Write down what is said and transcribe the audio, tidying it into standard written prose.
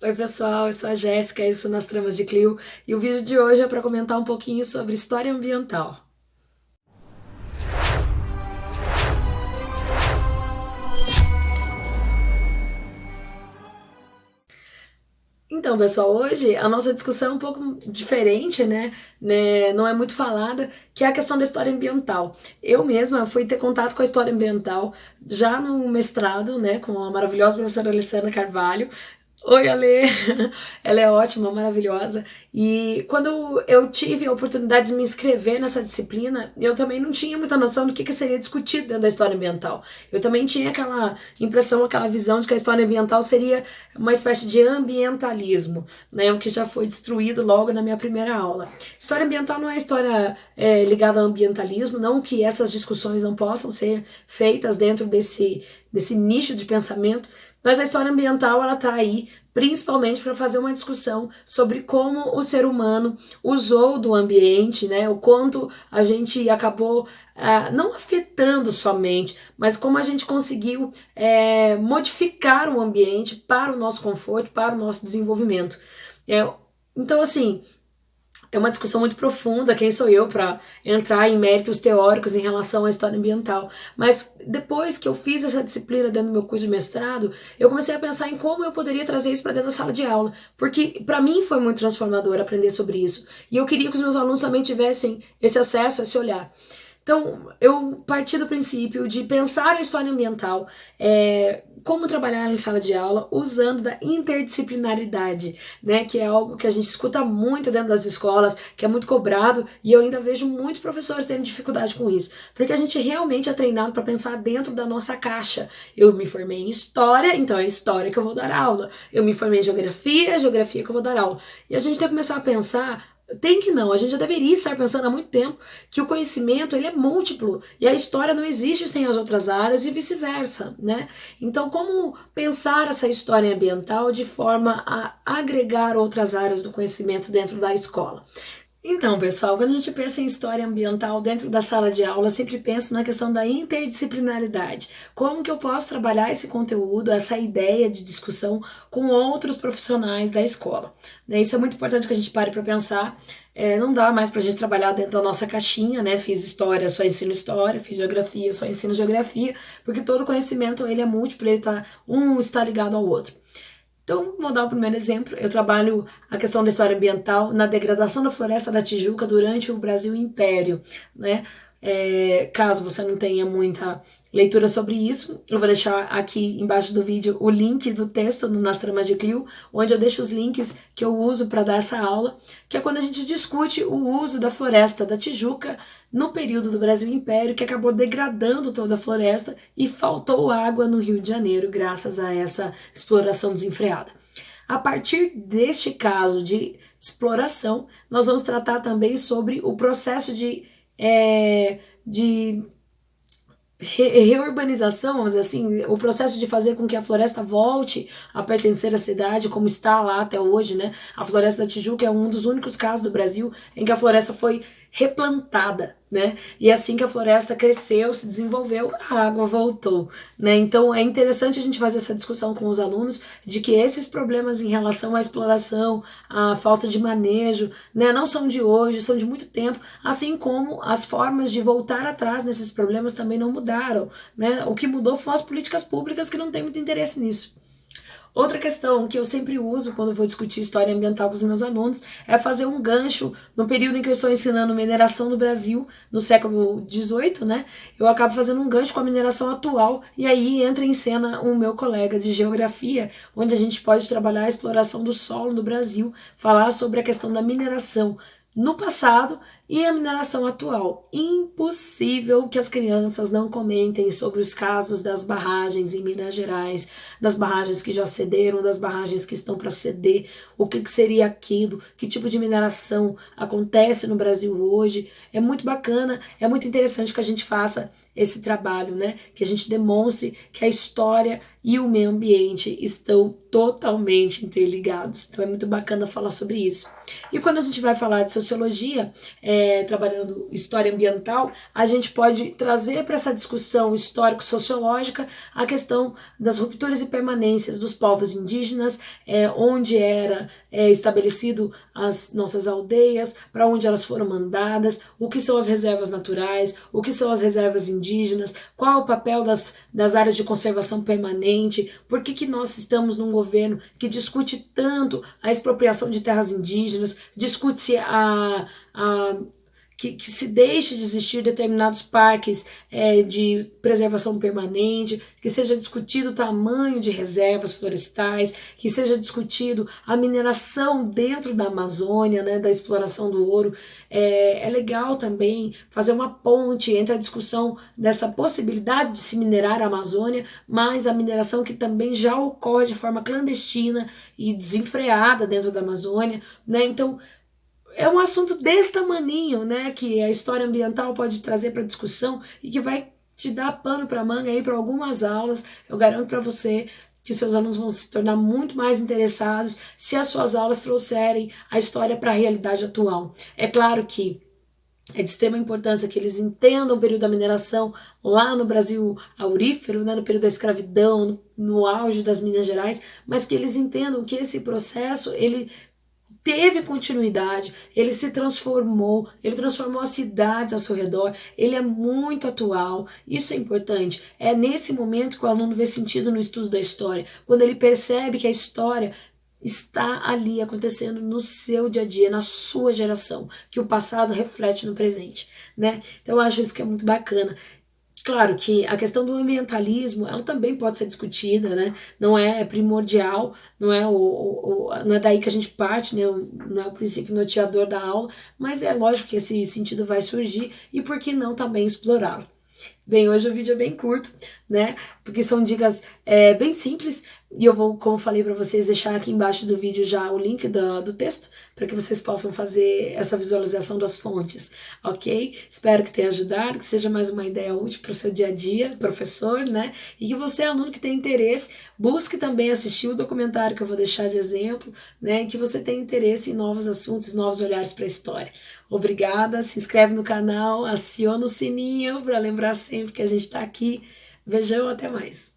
Oi, pessoal, eu sou a Jéssica, isso nas Tramas de Clio, e o vídeo de hoje é para comentar um pouquinho sobre história ambiental. Então, pessoal, hoje a nossa discussão é um pouco diferente, né? Não é muito falada, que é a questão da história ambiental. Eu mesma fui ter contato com a história ambiental já no mestrado, né, com a maravilhosa professora Alessandra Carvalho. Oi, Ale! Ela é ótima, maravilhosa. E quando eu tive a oportunidade de me inscrever nessa disciplina, eu também não tinha muita noção do que seria discutido dentro da história ambiental. Eu também tinha aquela impressão, aquela visão de que a história ambiental seria uma espécie de ambientalismo, né? O que já foi destruído logo na minha primeira aula. História ambiental não é história ligada ao ambientalismo, não que essas discussões não possam ser feitas dentro desse nicho de pensamento, mas a história ambiental ela está aí principalmente para fazer uma discussão sobre como o ser humano usou do ambiente, né? O quanto a gente acabou não afetando somente, mas como a gente conseguiu modificar o ambiente para o nosso conforto, para o nosso desenvolvimento. Então, assim, é uma discussão muito profunda, quem sou eu para entrar em méritos teóricos em relação à história ambiental. Mas depois que eu fiz essa disciplina dentro do meu curso de mestrado, eu comecei a pensar em como eu poderia trazer isso para dentro da sala de aula, porque para mim foi muito transformador aprender sobre isso. E eu queria que os meus alunos também tivessem esse acesso, esse olhar. Então, eu parti do princípio de pensar a história ambiental, como trabalhar em sala de aula, usando da interdisciplinaridade, né? Que é algo que a gente escuta muito dentro das escolas, que é muito cobrado, e eu ainda vejo muitos professores tendo dificuldade com isso, porque a gente realmente é treinado para pensar dentro da nossa caixa. Eu me formei em História, então é História que eu vou dar aula. Eu me formei em Geografia, é Geografia que eu vou dar aula. E a gente tem que começar a pensar. Tem que não, a gente já deveria estar pensando há muito tempo que o conhecimento ele é múltiplo e a história não existe sem as outras áreas e vice-versa, né? Então, como pensar essa história ambiental de forma a agregar outras áreas do conhecimento dentro da escola? Então, pessoal, quando a gente pensa em história ambiental dentro da sala de aula, eu sempre penso na questão da interdisciplinaridade. Como que eu posso trabalhar esse conteúdo, essa ideia de discussão com outros profissionais da escola? Isso é muito importante que a gente pare para pensar. Não dá mais para a gente trabalhar dentro da nossa caixinha, né? Fiz história, só ensino história, fiz geografia, só ensino geografia, porque todo conhecimento ele é múltiplo, um está ligado ao outro. Então, vou dar o primeiro exemplo. Eu trabalho a questão da história ambiental na degradação da floresta da Tijuca durante o Brasil Império, né? Caso você não tenha muita leitura sobre isso, eu vou deixar aqui embaixo do vídeo o link do texto nas Tramas de Clio, onde eu deixo os links que eu uso para dar essa aula, que é quando a gente discute o uso da floresta da Tijuca no período do Brasil Império, que acabou degradando toda a floresta e faltou água no Rio de Janeiro graças a essa exploração desenfreada. A partir deste caso de exploração, nós vamos tratar também sobre o processo de reurbanização, vamos dizer assim, o processo de fazer com que a floresta volte a pertencer à cidade, como está lá até hoje, né? A Floresta da Tijuca é um dos únicos casos do Brasil em que a floresta foi replantada, né? E assim que a floresta cresceu, se desenvolveu, a água voltou, né? Então é interessante a gente fazer essa discussão com os alunos de que esses problemas em relação à exploração, à falta de manejo, né, não são de hoje, são de muito tempo, assim como as formas de voltar atrás nesses problemas também não mudaram, né? O que mudou foram as políticas públicas que não têm muito interesse nisso. Outra questão que eu sempre uso quando vou discutir história ambiental com os meus alunos é fazer um gancho no período em que eu estou ensinando mineração no Brasil, no século XVIII, né? Eu acabo fazendo um gancho com a mineração atual e aí entra em cena o meu colega de geografia, onde a gente pode trabalhar a exploração do solo no Brasil, falar sobre a questão da mineração no passado e a mineração atual. Impossível que as crianças não comentem sobre os casos das barragens em Minas Gerais, das barragens que já cederam, das barragens que estão para ceder, o que seria aquilo, que tipo de mineração acontece no Brasil hoje. É muito bacana, é muito interessante que a gente faça esse trabalho, né? Que a gente demonstre que a história e o meio ambiente estão totalmente interligados. Então é muito bacana falar sobre isso. E quando a gente vai falar de sociologia, trabalhando história ambiental, a gente pode trazer para essa discussão histórico-sociológica a questão das rupturas e permanências dos povos indígenas, onde era estabelecido as nossas aldeias, para onde elas foram mandadas, o que são as reservas naturais, o que são as reservas indígenas, qual o papel das áreas de conservação permanente, por que nós estamos num governo que discute tanto a expropriação de terras indígenas, discute-se que se deixe de existir determinados parques de preservação permanente, que seja discutido o tamanho de reservas florestais, que seja discutido a mineração dentro da Amazônia, né, da exploração do ouro. É legal também fazer uma ponte entre a discussão dessa possibilidade de se minerar a Amazônia, mas a mineração que também já ocorre de forma clandestina e desenfreada dentro da Amazônia, né? Então, é um assunto desse tamaninho, né, que a história ambiental pode trazer para discussão e que vai te dar pano para manga aí para algumas aulas. Eu garanto para você que os seus alunos vão se tornar muito mais interessados se as suas aulas trouxerem a história para a realidade atual. É claro que é de extrema importância que eles entendam o período da mineração lá no Brasil aurífero, né, no período da escravidão, no auge das Minas Gerais, mas que eles entendam que esse processo, ele teve continuidade, ele se transformou, ele transformou as cidades ao seu redor, ele é muito atual, isso é importante. É nesse momento que o aluno vê sentido no estudo da história, quando ele percebe que a história está ali acontecendo no seu dia a dia, na sua geração, que o passado reflete no presente, né? Então eu acho isso que é muito bacana. Claro que a questão do ambientalismo, ela também pode ser discutida, né? Não é primordial, não é, não é daí que a gente parte, né? Não é o princípio norteador da aula, mas é lógico que esse sentido vai surgir e por que não também explorá-lo. Bem, hoje o vídeo é bem curto, né? Porque são dicas bem simples e eu vou, como falei para vocês, deixar aqui embaixo do vídeo já o link do texto para que vocês possam fazer essa visualização das fontes, ok? Espero que tenha ajudado, que seja mais uma ideia útil para o seu dia a dia, professor, né? E que você, aluno que tem interesse, busque também assistir o documentário que eu vou deixar de exemplo, né? E que você tenha interesse em novos assuntos, novos olhares para a história. Obrigada, se inscreve no canal, aciona o sininho para lembrar sempre que a gente está aqui. Beijão, até mais.